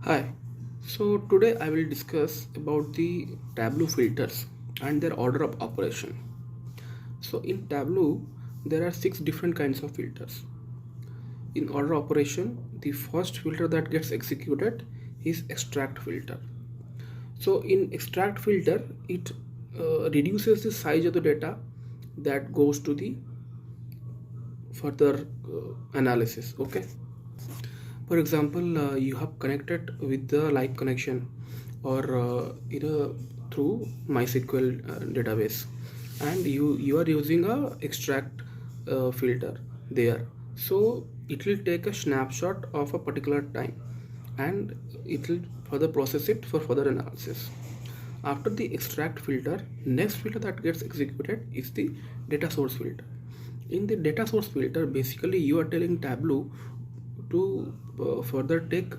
Hi, so today I will discuss about the Tableau filters and their order of operation. So in Tableau, there are six different kinds of filters. In order of operation, the first filter that gets executed is extract filter. So in extract filter, it reduces the size of the data that goes to the further analysis. Okay. For example, you have connected with the live connection or through MySQL database, and you are using a extract filter there. So it will take a snapshot of a particular time, and it will further process it for further analysis. After the extract filter, next filter that gets executed is the data source filter. In the data source filter, basically you are telling Tableau to further take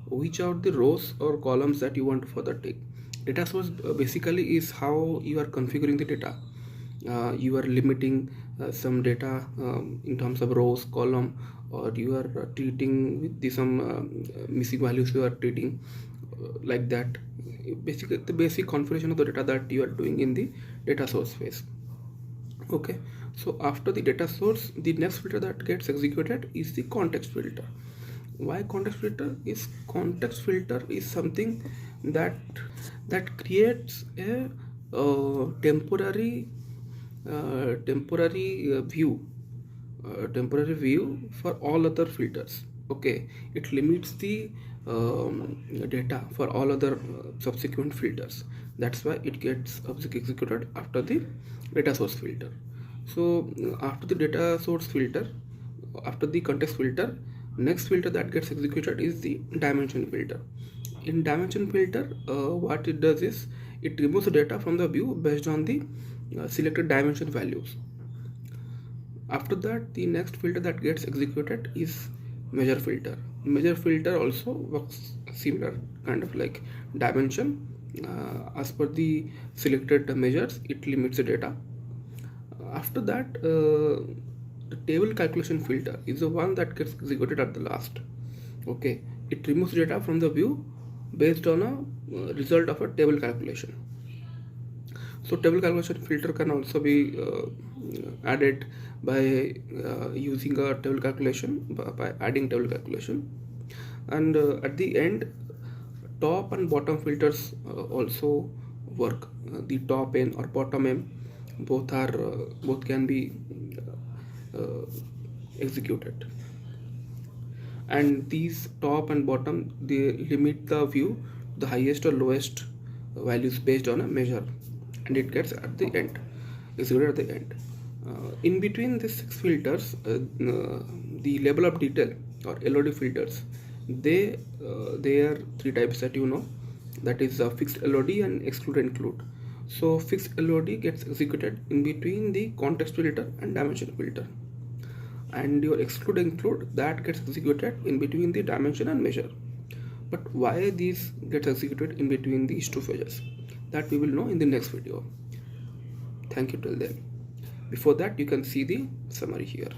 which are the rows or columns that you want to further take. Data source basically is how you are configuring the data. You are limiting some data in terms of rows, column, or you are treating with some missing values you are treating like that. Basically the basic configuration of the data that you are doing in the data source phase. Okay, so after the data source, the next filter that gets executed is the context filter. Why context filter? Is context filter is something that creates a temporary view for all other filters. Okay, it limits the data for all other subsequent filters. That's why it gets executed after the data source filter. So after the data source filter, after the context filter, next filter that gets executed is the dimension filter. In dimension filter, what it does is it removes the data from the view based on the selected dimension values. After that, the next filter that gets executed is measure filter. Measure filter also works similar, kind of like dimension. As per the selected measures, it limits the data. After that, the table calculation filter is the one that gets executed at the last. Okay, it removes data from the view based on a result of a table calculation. So table calculation filter can also be added by using a table calculation, by adding table calculation. And at the end, top and bottom filters also work. The top n or bottom m both can be uh, executed, and these top and bottom, they limit the view the highest or lowest values based on a measure, and it gets at the end, executed at the end. In between these six filters, the level of detail or LOD filters, they are three types that you know, that is fixed LOD and exclude include. So fixed LOD gets executed in between the context filter and dimension filter, and your exclude include that gets executed in between the dimension and measure. But why these gets executed in between these two phases, that we will know in the next video. Thank you till then. Before that, you can see the summary here.